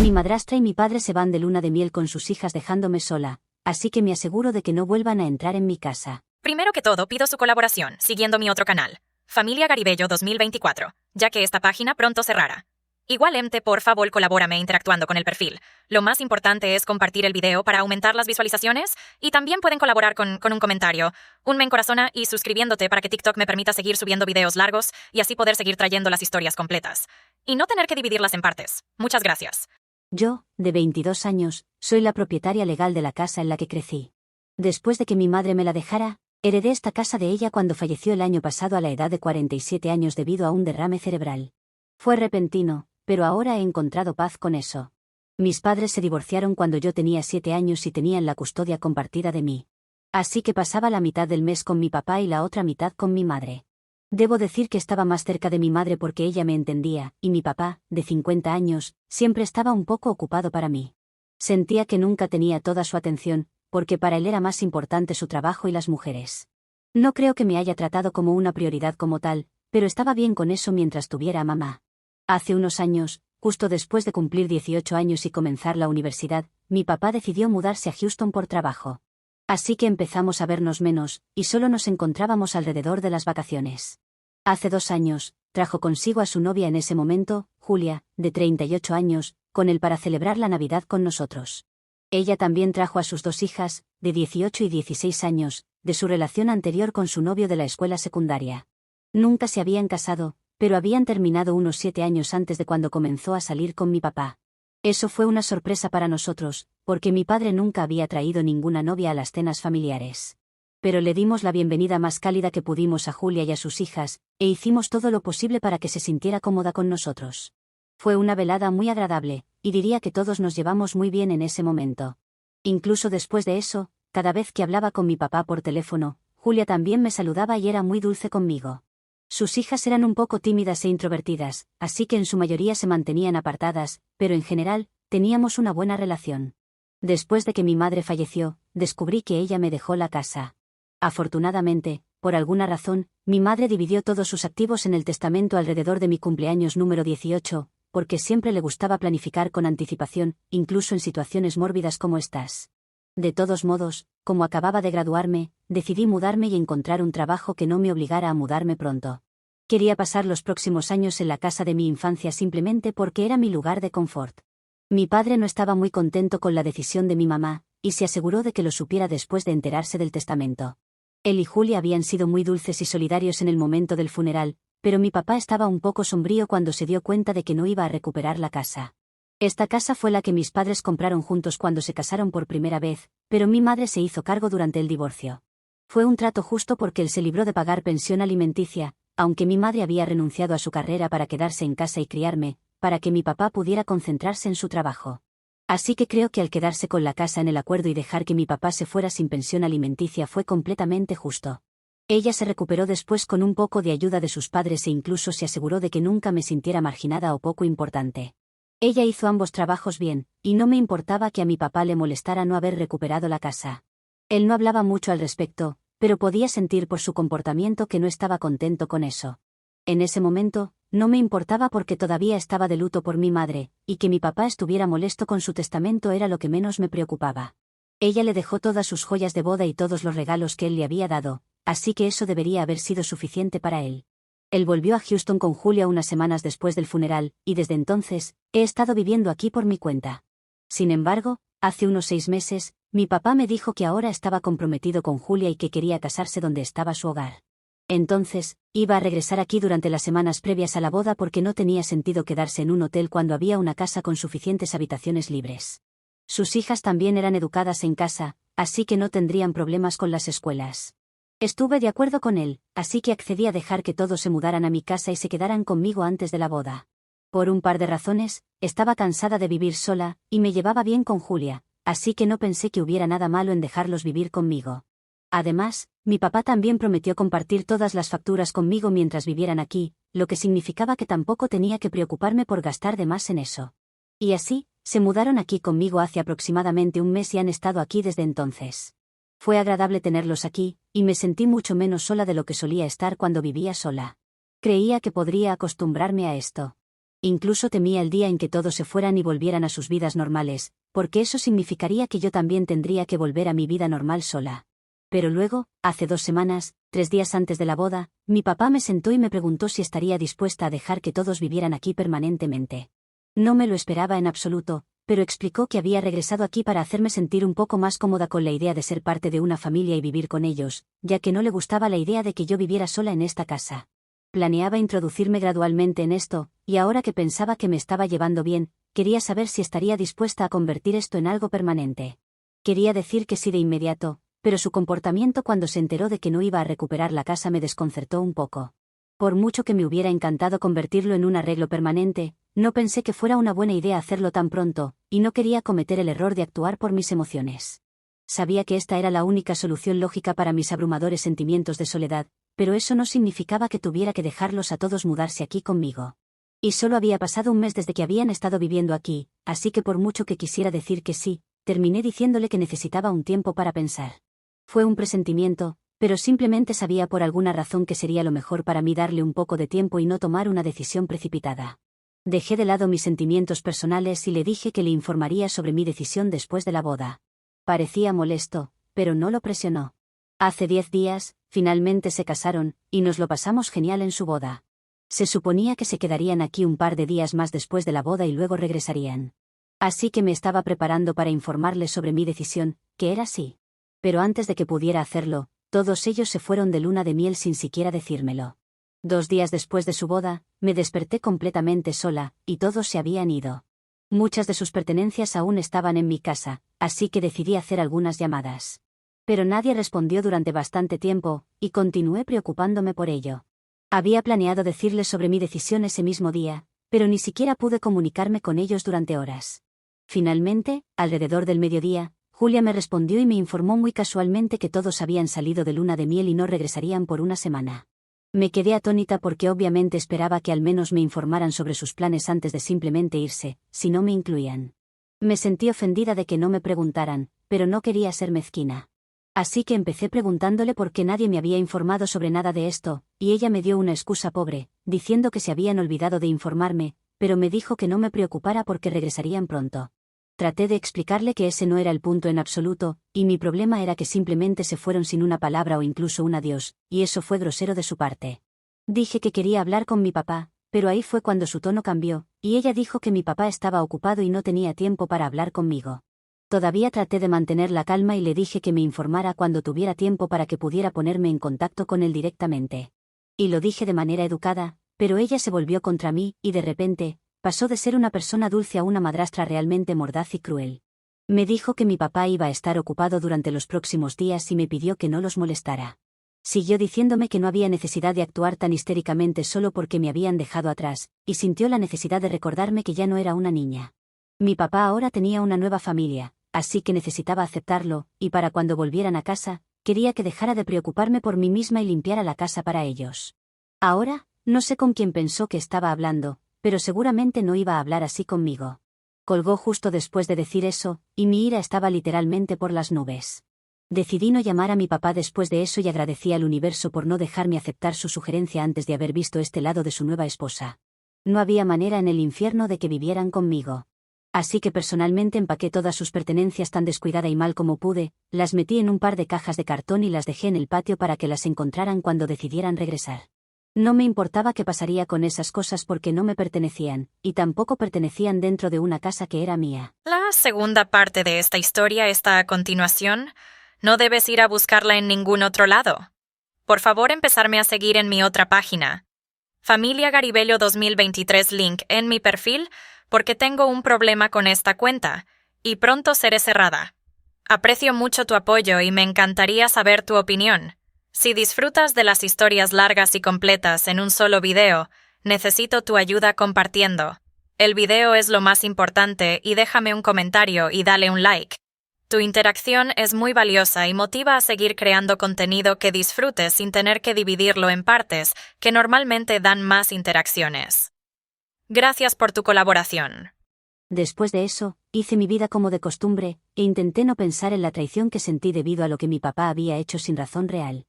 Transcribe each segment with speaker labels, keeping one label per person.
Speaker 1: Mi madrastra y mi padre se van de luna de miel con sus hijas dejándome sola, así que me aseguro de que no vuelvan a entrar en mi casa.
Speaker 2: Primero que todo, pido su colaboración, siguiendo mi otro canal, Familia Garibello 2024, ya que esta página pronto cerrará. Igualmente, por favor, colabórame interactuando con el perfil. Lo más importante es compartir el video para aumentar las visualizaciones y también pueden colaborar con un comentario, un me encorazona y suscribiéndote para que TikTok me permita seguir subiendo videos largos y así poder seguir trayendo las historias completas. Y no tener que dividirlas en partes. Muchas gracias.
Speaker 1: Yo, de 22 años, soy la propietaria legal de la casa en la que crecí. Después de que mi madre me la dejara, heredé esta casa de ella cuando falleció el año pasado a la edad de 47 años debido a un derrame cerebral. Fue repentino, pero ahora he encontrado paz con eso. Mis padres se divorciaron cuando yo tenía 7 años y tenían la custodia compartida de mí. Así que pasaba la mitad del mes con mi papá y la otra mitad con mi madre. Debo decir que estaba más cerca de mi madre porque ella me entendía, y mi papá, de 50 años, siempre estaba un poco ocupado para mí. Sentía que nunca tenía toda su atención, porque para él era más importante su trabajo y las mujeres. No creo que me haya tratado como una prioridad como tal, pero estaba bien con eso mientras tuviera a mamá. Hace unos años, justo después de cumplir 18 años y comenzar la universidad, mi papá decidió mudarse a Houston por trabajo. Así que empezamos a vernos menos, y solo nos encontrábamos alrededor de las vacaciones. Hace 2 años, trajo consigo a su novia en ese momento, Julia, de 38 años, con él para celebrar la Navidad con nosotros. Ella también trajo a sus 2 hijas, de 18 y 16 años, de su relación anterior con su novio de la escuela secundaria. Nunca se habían casado, pero habían terminado unos 7 años antes de cuando comenzó a salir con mi papá. Eso fue una sorpresa para nosotros, porque mi padre nunca había traído ninguna novia a las cenas familiares. Pero le dimos la bienvenida más cálida que pudimos a Julia y a sus hijas, e hicimos todo lo posible para que se sintiera cómoda con nosotros. Fue una velada muy agradable, y diría que todos nos llevamos muy bien en ese momento. Incluso después de eso, cada vez que hablaba con mi papá por teléfono, Julia también me saludaba y era muy dulce conmigo. Sus hijas eran un poco tímidas e introvertidas, así que en su mayoría se mantenían apartadas, pero en general, teníamos una buena relación. Después de que mi madre falleció, descubrí que ella me dejó la casa. Afortunadamente, por alguna razón, mi madre dividió todos sus activos en el testamento alrededor de mi cumpleaños número 18, porque siempre le gustaba planificar con anticipación, incluso en situaciones mórbidas como estas. De todos modos, como acababa de graduarme, decidí mudarme y encontrar un trabajo que no me obligara a mudarme pronto. Quería pasar los próximos años en la casa de mi infancia simplemente porque era mi lugar de confort. Mi padre no estaba muy contento con la decisión de mi mamá, y se aseguró de que lo supiera después de enterarse del testamento. Él y Julia habían sido muy dulces y solidarios en el momento del funeral, pero mi papá estaba un poco sombrío cuando se dio cuenta de que no iba a recuperar la casa. Esta casa fue la que mis padres compraron juntos cuando se casaron por primera vez, pero mi madre se hizo cargo durante el divorcio. Fue un trato justo porque él se libró de pagar pensión alimenticia, aunque mi madre había renunciado a su carrera para quedarse en casa y criarme, para que mi papá pudiera concentrarse en su trabajo. Así que creo que al quedarse con la casa en el acuerdo y dejar que mi papá se fuera sin pensión alimenticia fue completamente justo. Ella se recuperó después con un poco de ayuda de sus padres e incluso se aseguró de que nunca me sintiera marginada o poco importante. Ella hizo ambos trabajos bien, y no me importaba que a mi papá le molestara no haber recuperado la casa. Él no hablaba mucho al respecto, pero podía sentir por su comportamiento que no estaba contento con eso. En ese momento, no me importaba porque todavía estaba de luto por mi madre, y que mi papá estuviera molesto con su testamento era lo que menos me preocupaba. Ella le dejó todas sus joyas de boda y todos los regalos que él le había dado, así que eso debería haber sido suficiente para él. Él volvió a Houston con Julia unas semanas después del funeral, y desde entonces, he estado viviendo aquí por mi cuenta. Sin embargo, hace unos 6 meses, mi papá me dijo que ahora estaba comprometido con Julia y que quería casarse donde estaba su hogar. Entonces, iba a regresar aquí durante las semanas previas a la boda porque no tenía sentido quedarse en un hotel cuando había una casa con suficientes habitaciones libres. Sus hijas también eran educadas en casa, así que no tendrían problemas con las escuelas. Estuve de acuerdo con él, así que accedí a dejar que todos se mudaran a mi casa y se quedaran conmigo antes de la boda. Por un par de razones, estaba cansada de vivir sola, y me llevaba bien con Julia, así que no pensé que hubiera nada malo en dejarlos vivir conmigo. Además, mi papá también prometió compartir todas las facturas conmigo mientras vivieran aquí, lo que significaba que tampoco tenía que preocuparme por gastar de más en eso. Y así, se mudaron aquí conmigo hace aproximadamente un mes y han estado aquí desde entonces. Fue agradable tenerlos aquí, y me sentí mucho menos sola de lo que solía estar cuando vivía sola. Creía que podría acostumbrarme a esto. Incluso temía el día en que todos se fueran y volvieran a sus vidas normales, porque eso significaría que yo también tendría que volver a mi vida normal sola. Pero luego, hace 2 semanas, 3 días antes de la boda, mi papá me sentó y me preguntó si estaría dispuesta a dejar que todos vivieran aquí permanentemente. No me lo esperaba en absoluto, pero explicó que había regresado aquí para hacerme sentir un poco más cómoda con la idea de ser parte de una familia y vivir con ellos, ya que no le gustaba la idea de que yo viviera sola en esta casa. Planeaba introducirme gradualmente en esto, y ahora que pensaba que me estaba llevando bien, quería saber si estaría dispuesta a convertir esto en algo permanente. Quería decir que sí de inmediato, pero su comportamiento cuando se enteró de que no iba a recuperar la casa me desconcertó un poco. Por mucho que me hubiera encantado convertirlo en un arreglo permanente, no pensé que fuera una buena idea hacerlo tan pronto, y no quería cometer el error de actuar por mis emociones. Sabía que esta era la única solución lógica para mis abrumadores sentimientos de soledad, pero eso no significaba que tuviera que dejarlos a todos mudarse aquí conmigo. Y solo había pasado un mes desde que habían estado viviendo aquí, así que por mucho que quisiera decir que sí, terminé diciéndole que necesitaba un tiempo para pensar. Fue un presentimiento, pero simplemente sabía por alguna razón que sería lo mejor para mí darle un poco de tiempo y no tomar una decisión precipitada. Dejé de lado mis sentimientos personales y le dije que le informaría sobre mi decisión después de la boda. Parecía molesto, pero no lo presionó. Hace 10 días, finalmente se casaron, y nos lo pasamos genial en su boda. Se suponía que se quedarían aquí un par de días más después de la boda y luego regresarían. Así que me estaba preparando para informarles sobre mi decisión, que era sí. Pero antes de que pudiera hacerlo, todos ellos se fueron de luna de miel sin siquiera decírmelo. 2 días después de su boda, me desperté completamente sola, y todos se habían ido. Muchas de sus pertenencias aún estaban en mi casa, así que decidí hacer algunas llamadas. Pero nadie respondió durante bastante tiempo, y continué preocupándome por ello. Había planeado decirles sobre mi decisión ese mismo día, pero ni siquiera pude comunicarme con ellos durante horas. Finalmente, alrededor del mediodía, Julia me respondió y me informó muy casualmente que todos habían salido de luna de miel y no regresarían por una semana. Me quedé atónita porque obviamente esperaba que al menos me informaran sobre sus planes antes de simplemente irse, si no me incluían. Me sentí ofendida de que no me preguntaran, pero no quería ser mezquina. Así que empecé preguntándole por qué nadie me había informado sobre nada de esto, y ella me dio una excusa pobre, diciendo que se habían olvidado de informarme, pero me dijo que no me preocupara porque regresarían pronto. Traté de explicarle que ese no era el punto en absoluto, y mi problema era que simplemente se fueron sin una palabra o incluso un adiós, y eso fue grosero de su parte. Dije que quería hablar con mi papá, pero ahí fue cuando su tono cambió, y ella dijo que mi papá estaba ocupado y no tenía tiempo para hablar conmigo. Todavía traté de mantener la calma y le dije que me informara cuando tuviera tiempo para que pudiera ponerme en contacto con él directamente. Y lo dije de manera educada, pero ella se volvió contra mí, y de repente, pasó de ser una persona dulce a una madrastra realmente mordaz y cruel. Me dijo que mi papá iba a estar ocupado durante los próximos días y me pidió que no los molestara. Siguió diciéndome que no había necesidad de actuar tan histéricamente solo porque me habían dejado atrás, y sintió la necesidad de recordarme que ya no era una niña. Mi papá ahora tenía una nueva familia, así que necesitaba aceptarlo, y para cuando volvieran a casa, quería que dejara de preocuparme por mí misma y limpiara la casa para ellos. Ahora, no sé con quién pensó que estaba hablando, pero seguramente no iba a hablar así conmigo. Colgó justo después de decir eso, y mi ira estaba literalmente por las nubes. Decidí no llamar a mi papá después de eso y agradecí al universo por no dejarme aceptar su sugerencia antes de haber visto este lado de su nueva esposa. No había manera en el infierno de que vivieran conmigo. Así que personalmente empaqué todas sus pertenencias tan descuidada y mal como pude, las metí en un par de cajas de cartón y las dejé en el patio para que las encontraran cuando decidieran regresar. No me importaba qué pasaría con esas cosas porque no me pertenecían, y tampoco pertenecían dentro de una casa que era mía.
Speaker 2: La segunda parte de esta historia está a continuación. No debes ir a buscarla en ningún otro lado. Por favor, empezarme a seguir en mi otra página. Familia Garibello 2023 link en mi perfil, porque tengo un problema con esta cuenta, y pronto seré cerrada. Aprecio mucho tu apoyo y me encantaría saber tu opinión. Si disfrutas de las historias largas y completas en un solo video, necesito tu ayuda compartiendo. El video es lo más importante y déjame un comentario y dale un like. Tu interacción es muy valiosa y motiva a seguir creando contenido que disfrutes sin tener que dividirlo en partes que normalmente dan más interacciones. Gracias por tu colaboración.
Speaker 1: Después de eso, hice mi vida como de costumbre, e intenté no pensar en la traición que sentí debido a lo que mi papá había hecho sin razón real.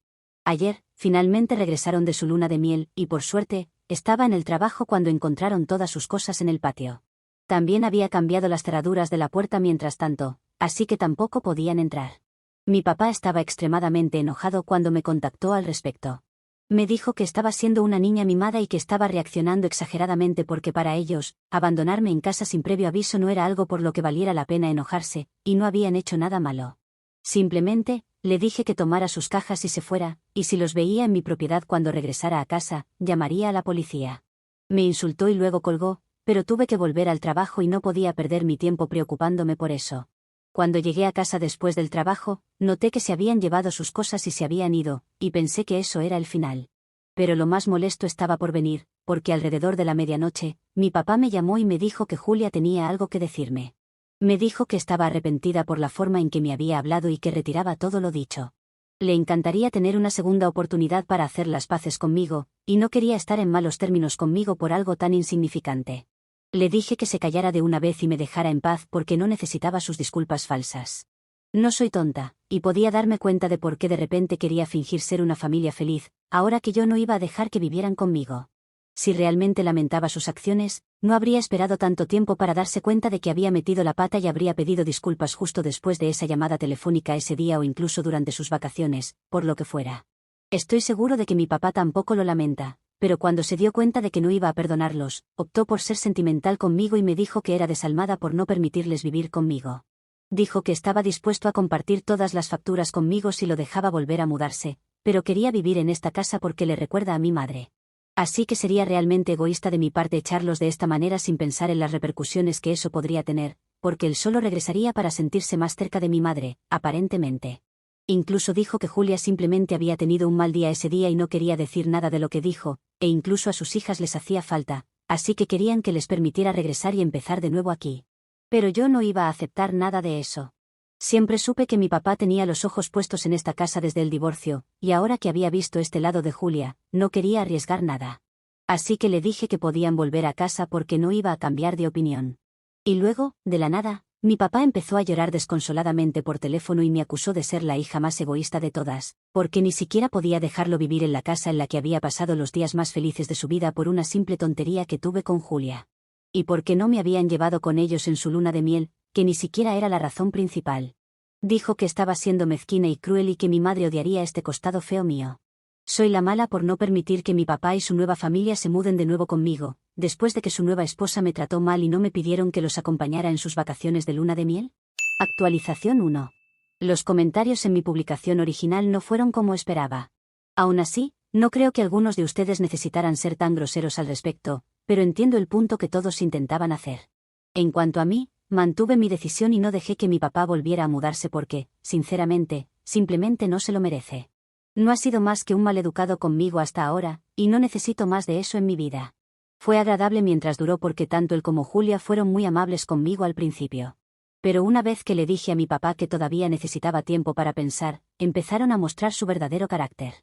Speaker 1: Ayer, finalmente regresaron de su luna de miel, y por suerte, estaba en el trabajo cuando encontraron todas sus cosas en el patio. También había cambiado las cerraduras de la puerta mientras tanto, así que tampoco podían entrar. Mi papá estaba extremadamente enojado cuando me contactó al respecto. Me dijo que estaba siendo una niña mimada y que estaba reaccionando exageradamente porque para ellos, abandonarme en casa sin previo aviso no era algo por lo que valiera la pena enojarse, y no habían hecho nada malo. Simplemente, le dije que tomara sus cajas y se fuera, y si los veía en mi propiedad cuando regresara a casa, llamaría a la policía. Me insultó y luego colgó, pero tuve que volver al trabajo y no podía perder mi tiempo preocupándome por eso. Cuando llegué a casa después del trabajo, noté que se habían llevado sus cosas y se habían ido, y pensé que eso era el final. Pero lo más molesto estaba por venir, porque alrededor de la medianoche, mi papá me llamó y me dijo que Julia tenía algo que decirme. Me dijo que estaba arrepentida por la forma en que me había hablado y que retiraba todo lo dicho. Le encantaría tener una segunda oportunidad para hacer las paces conmigo, y no quería estar en malos términos conmigo por algo tan insignificante. Le dije que se callara de una vez y me dejara en paz porque no necesitaba sus disculpas falsas. No soy tonta, y podía darme cuenta de por qué de repente quería fingir ser una familia feliz, ahora que yo no iba a dejar que vivieran conmigo. Si realmente lamentaba sus acciones, no habría esperado tanto tiempo para darse cuenta de que había metido la pata y habría pedido disculpas justo después de esa llamada telefónica ese día o incluso durante sus vacaciones, por lo que fuera. Estoy seguro de que mi papá tampoco lo lamenta, pero cuando se dio cuenta de que no iba a perdonarlos, optó por ser sentimental conmigo y me dijo que era desalmada por no permitirles vivir conmigo. Dijo que estaba dispuesto a compartir todas las facturas conmigo si lo dejaba volver a mudarse, pero quería vivir en esta casa porque le recuerda a mi madre. Así que sería realmente egoísta de mi parte echarlos de esta manera sin pensar en las repercusiones que eso podría tener, porque él solo regresaría para sentirse más cerca de mi madre, aparentemente. Incluso dijo que Julia simplemente había tenido un mal día ese día y no quería decir nada de lo que dijo, e incluso a sus hijas les hacía falta, así que querían que les permitiera regresar y empezar de nuevo aquí. Pero yo no iba a aceptar nada de eso. Siempre supe que mi papá tenía los ojos puestos en esta casa desde el divorcio, y ahora que había visto este lado de Julia, no quería arriesgar nada. Así que le dije que podían volver a casa porque no iba a cambiar de opinión. Y luego, de la nada, mi papá empezó a llorar desconsoladamente por teléfono y me acusó de ser la hija más egoísta de todas, porque ni siquiera podía dejarlo vivir en la casa en la que había pasado los días más felices de su vida por una simple tontería que tuve con Julia. Y porque no me habían llevado con ellos en su luna de miel, que ni siquiera era la razón principal. Dijo que estaba siendo mezquina y cruel y que mi madre odiaría este costado feo mío. Soy la mala por no permitir que mi papá y su nueva familia se muden de nuevo conmigo, después de que su nueva esposa me trató mal y no me pidieron que los acompañara en sus vacaciones de luna de miel. Actualización 1. Los comentarios en mi publicación original no fueron como esperaba. Aún así, no creo que algunos de ustedes necesitaran ser tan groseros al respecto, pero entiendo el punto que todos intentaban hacer. En cuanto a mí, mantuve mi decisión y no dejé que mi papá volviera a mudarse porque, sinceramente, simplemente no se lo merece. No ha sido más que un maleducado conmigo hasta ahora, y no necesito más de eso en mi vida. Fue agradable mientras duró porque tanto él como Julia fueron muy amables conmigo al principio. Pero una vez que le dije a mi papá que todavía necesitaba tiempo para pensar, empezaron a mostrar su verdadero carácter.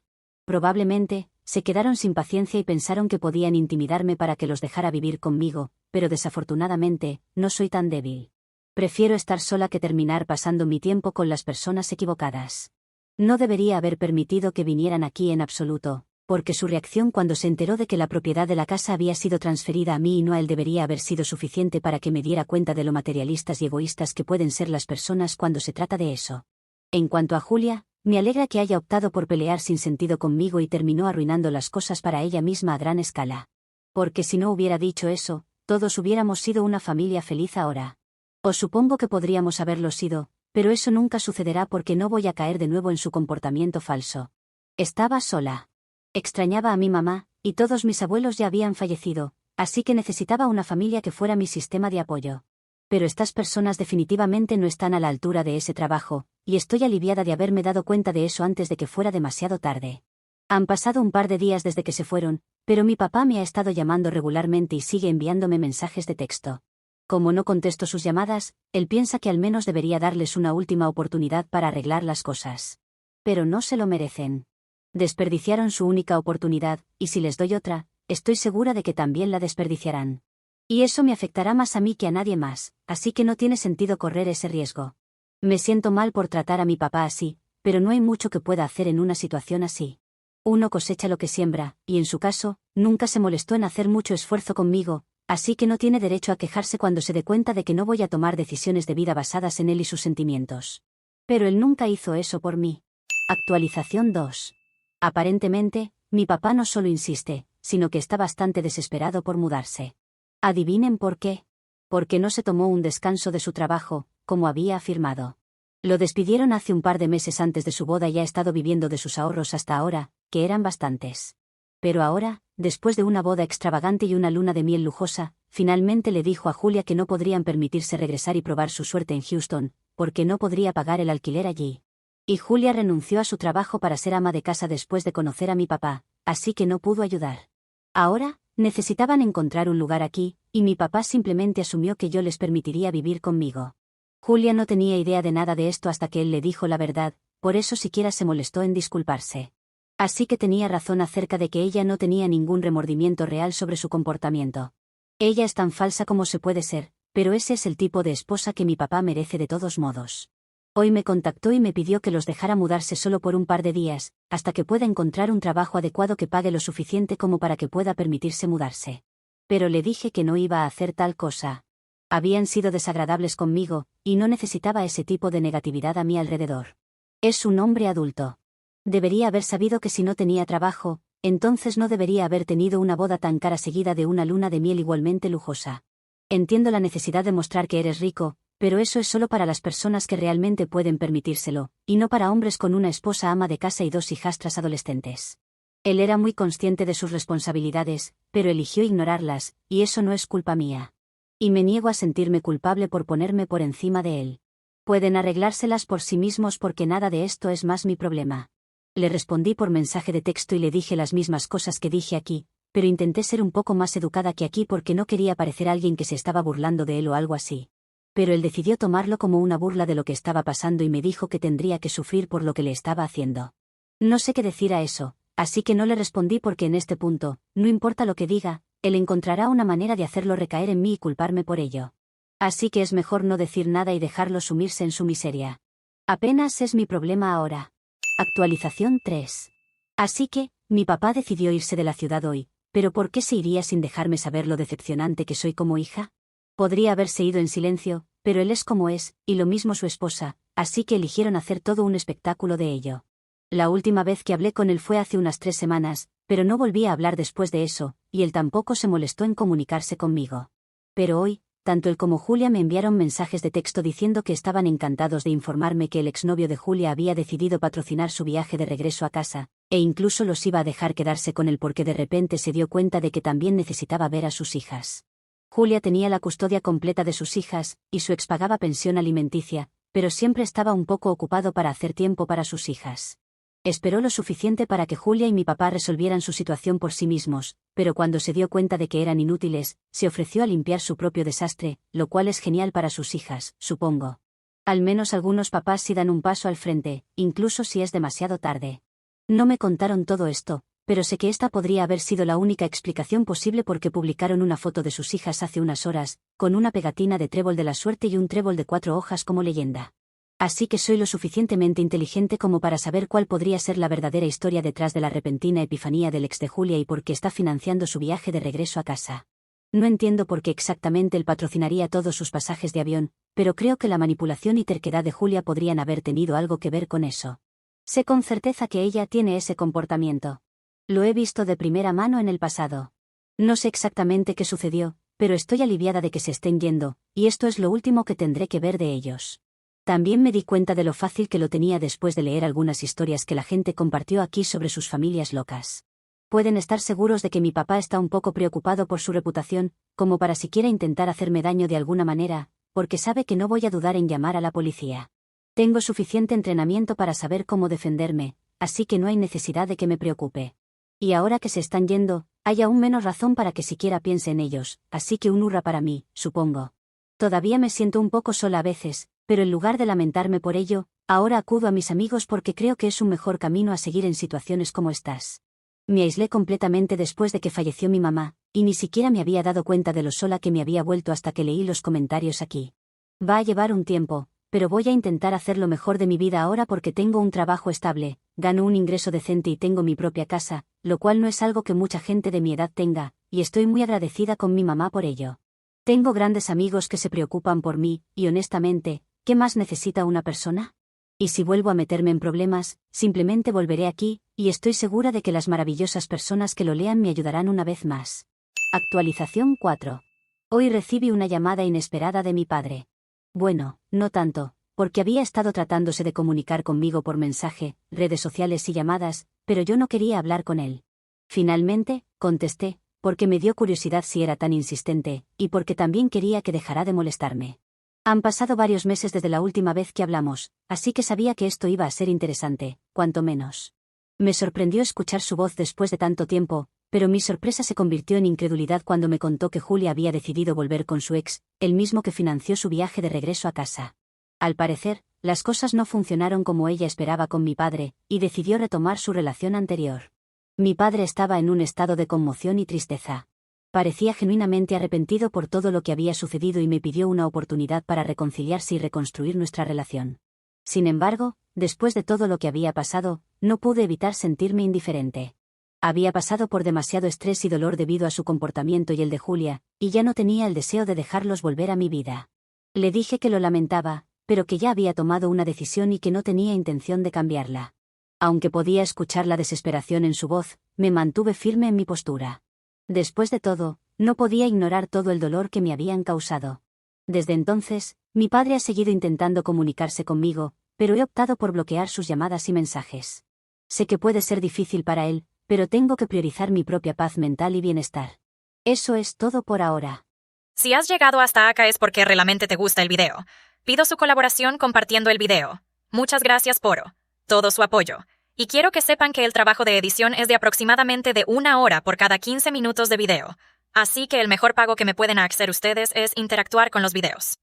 Speaker 1: Probablemente, se quedaron sin paciencia y pensaron que podían intimidarme para que los dejara vivir conmigo, pero desafortunadamente, no soy tan débil. Prefiero estar sola que terminar pasando mi tiempo con las personas equivocadas. No debería haber permitido que vinieran aquí en absoluto, porque su reacción cuando se enteró de que la propiedad de la casa había sido transferida a mí y no a él debería haber sido suficiente para que me diera cuenta de lo materialistas y egoístas que pueden ser las personas cuando se trata de eso. En cuanto a Julia, me alegra que haya optado por pelear sin sentido conmigo y terminó arruinando las cosas para ella misma a gran escala. Porque si no hubiera dicho eso, todos hubiéramos sido una familia feliz ahora. O supongo que podríamos haberlo sido, pero eso nunca sucederá porque no voy a caer de nuevo en su comportamiento falso. Estaba sola. Extrañaba a mi mamá, y todos mis abuelos ya habían fallecido, así que necesitaba una familia que fuera mi sistema de apoyo. Pero estas personas definitivamente no están a la altura de ese trabajo, y estoy aliviada de haberme dado cuenta de eso antes de que fuera demasiado tarde. Han pasado un par de días desde que se fueron, pero mi papá me ha estado llamando regularmente y sigue enviándome mensajes de texto. Como no contesto sus llamadas, él piensa que al menos debería darles una última oportunidad para arreglar las cosas. Pero no se lo merecen. Desperdiciaron su única oportunidad, y si les doy otra, estoy segura de que también la desperdiciarán. Y eso me afectará más a mí que a nadie más, así que no tiene sentido correr ese riesgo. Me siento mal por tratar a mi papá así, pero no hay mucho que pueda hacer en una situación así. Uno cosecha lo que siembra, y en su caso, nunca se molestó en hacer mucho esfuerzo conmigo, así que no tiene derecho a quejarse cuando se dé cuenta de que no voy a tomar decisiones de vida basadas en él y sus sentimientos. Pero él nunca hizo eso por mí. Actualización 2. Aparentemente, mi papá no solo insiste, sino que está bastante desesperado por mudarse. ¿Adivinen por qué? Porque no se tomó un descanso de su trabajo, como había afirmado. Lo despidieron hace un par de meses antes de su boda y ha estado viviendo de sus ahorros hasta ahora, que eran bastantes. Pero ahora, después de una boda extravagante y una luna de miel lujosa, finalmente le dijo a Julia que no podrían permitirse regresar y probar su suerte en Houston, porque no podría pagar el alquiler allí. Y Julia renunció a su trabajo para ser ama de casa después de conocer a mi papá, así que no pudo ayudar. Ahora, necesitaban encontrar un lugar aquí, y mi papá simplemente asumió que yo les permitiría vivir conmigo. Julia no tenía idea de nada de esto hasta que él le dijo la verdad, por eso siquiera se molestó en disculparse. Así que tenía razón acerca de que ella no tenía ningún remordimiento real sobre su comportamiento. Ella es tan falsa como se puede ser, pero ese es el tipo de esposa que mi papá merece de todos modos. Hoy me contactó y me pidió que los dejara mudarse solo por un par de días, hasta que pueda encontrar un trabajo adecuado que pague lo suficiente como para que pueda permitirse mudarse. Pero le dije que no iba a hacer tal cosa. Habían sido desagradables conmigo, y no necesitaba ese tipo de negatividad a mi alrededor. Es un hombre adulto. Debería haber sabido que si no tenía trabajo, entonces no debería haber tenido una boda tan cara seguida de una luna de miel igualmente lujosa. Entiendo la necesidad de mostrar que eres rico, pero eso es solo para las personas que realmente pueden permitírselo, y no para hombres con una esposa ama de casa y 2 hijastras adolescentes. Él era muy consciente de sus responsabilidades, pero eligió ignorarlas, y eso no es culpa mía. Y me niego a sentirme culpable por ponerme por encima de él. Pueden arreglárselas por sí mismos porque nada de esto es más mi problema. Le respondí por mensaje de texto y le dije las mismas cosas que dije aquí, pero intenté ser un poco más educada que aquí porque no quería parecer alguien que se estaba burlando de él o algo así. Pero él decidió tomarlo como una burla de lo que estaba pasando y me dijo que tendría que sufrir por lo que le estaba haciendo. No sé qué decir a eso, así que no le respondí porque en este punto, no importa lo que diga, él encontrará una manera de hacerlo recaer en mí y culparme por ello. Así que es mejor no decir nada y dejarlo sumirse en su miseria. Apenas es mi problema ahora. Actualización 3. Así que, mi papá decidió irse de la ciudad hoy, pero ¿por qué se iría sin dejarme saber lo decepcionante que soy como hija? Podría haberse ido en silencio, pero él es como es, y lo mismo su esposa, así que eligieron hacer todo un espectáculo de ello. La última vez que hablé con él fue hace unas 3 semanas, pero no volví a hablar después de eso, y él tampoco se molestó en comunicarse conmigo. Pero hoy, tanto él como Julia me enviaron mensajes de texto diciendo que estaban encantados de informarme que el exnovio de Julia había decidido patrocinar su viaje de regreso a casa, e incluso los iba a dejar quedarse con él porque de repente se dio cuenta de que también necesitaba ver a sus hijas. Julia tenía la custodia completa de sus hijas, y su ex pagaba pensión alimenticia, pero siempre estaba un poco ocupado para hacer tiempo para sus hijas. Esperó lo suficiente para que Julia y mi papá resolvieran su situación por sí mismos, pero cuando se dio cuenta de que eran inútiles, se ofreció a limpiar su propio desastre, lo cual es genial para sus hijas, supongo. Al menos algunos papás sí dan un paso al frente, incluso si es demasiado tarde. No me contaron todo esto, pero sé que esta podría haber sido la única explicación posible porque publicaron una foto de sus hijas hace unas horas, con una pegatina de trébol de la suerte y un trébol de 4 hojas como leyenda. Así que soy lo suficientemente inteligente como para saber cuál podría ser la verdadera historia detrás de la repentina epifanía del ex de Julia y por qué está financiando su viaje de regreso a casa. No entiendo por qué exactamente él patrocinaría todos sus pasajes de avión, pero creo que la manipulación y terquedad de Julia podrían haber tenido algo que ver con eso. Sé con certeza que ella tiene ese comportamiento. Lo he visto de primera mano en el pasado. No sé exactamente qué sucedió, pero estoy aliviada de que se estén yendo, y esto es lo último que tendré que ver de ellos. También me di cuenta de lo fácil que lo tenía después de leer algunas historias que la gente compartió aquí sobre sus familias locas. Pueden estar seguros de que mi papá está un poco preocupado por su reputación, como para siquiera intentar hacerme daño de alguna manera, porque sabe que no voy a dudar en llamar a la policía. Tengo suficiente entrenamiento para saber cómo defenderme, así que no hay necesidad de que me preocupe. Y ahora que se están yendo, hay aún menos razón para que siquiera piense en ellos, así que un hurra para mí, supongo. Todavía me siento un poco sola a veces, pero en lugar de lamentarme por ello, ahora acudo a mis amigos porque creo que es un mejor camino a seguir en situaciones como estas. Me aislé completamente después de que falleció mi mamá, y ni siquiera me había dado cuenta de lo sola que me había vuelto hasta que leí los comentarios aquí. Va a llevar un tiempo, pero voy a intentar hacer lo mejor de mi vida ahora porque tengo un trabajo estable, gano un ingreso decente y tengo mi propia casa, lo cual no es algo que mucha gente de mi edad tenga, y estoy muy agradecida con mi mamá por ello. Tengo grandes amigos que se preocupan por mí, y honestamente, ¿qué más necesita una persona? Y si vuelvo a meterme en problemas, simplemente volveré aquí, y estoy segura de que las maravillosas personas que lo lean me ayudarán una vez más. Actualización 4. Hoy recibí una llamada inesperada de mi padre. Bueno, no tanto, porque había estado tratándose de comunicar conmigo por mensaje, redes sociales y llamadas, pero yo no quería hablar con él. Finalmente, contesté, porque me dio curiosidad si era tan insistente, y porque también quería que dejara de molestarme. Han pasado varios meses desde la última vez que hablamos, así que sabía que esto iba a ser interesante, cuanto menos. Me sorprendió escuchar su voz después de tanto tiempo, pero mi sorpresa se convirtió en incredulidad cuando me contó que Julia había decidido volver con su ex, el mismo que financió su viaje de regreso a casa. Al parecer, las cosas no funcionaron como ella esperaba con mi padre, y decidió retomar su relación anterior. Mi padre estaba en un estado de conmoción y tristeza. Parecía genuinamente arrepentido por todo lo que había sucedido y me pidió una oportunidad para reconciliarse y reconstruir nuestra relación. Sin embargo, después de todo lo que había pasado, no pude evitar sentirme indiferente. Había pasado por demasiado estrés y dolor debido a su comportamiento y el de Julia, y ya no tenía el deseo de dejarlos volver a mi vida. Le dije que lo lamentaba, pero que ya había tomado una decisión y que no tenía intención de cambiarla. Aunque podía escuchar la desesperación en su voz, me mantuve firme en mi postura. Después de todo, no podía ignorar todo el dolor que me habían causado. Desde entonces, mi padre ha seguido intentando comunicarse conmigo, pero he optado por bloquear sus llamadas y mensajes. Sé que puede ser difícil para él, pero tengo que priorizar mi propia paz mental y bienestar. Eso es todo por ahora.
Speaker 2: Si has llegado hasta acá es porque realmente te gusta el video. Pido su colaboración compartiendo el video. Muchas gracias por todo su apoyo. Y quiero que sepan que el trabajo de edición es de aproximadamente de 1 hora por cada 15 minutos de video. Así que el mejor pago que me pueden hacer ustedes es interactuar con los videos.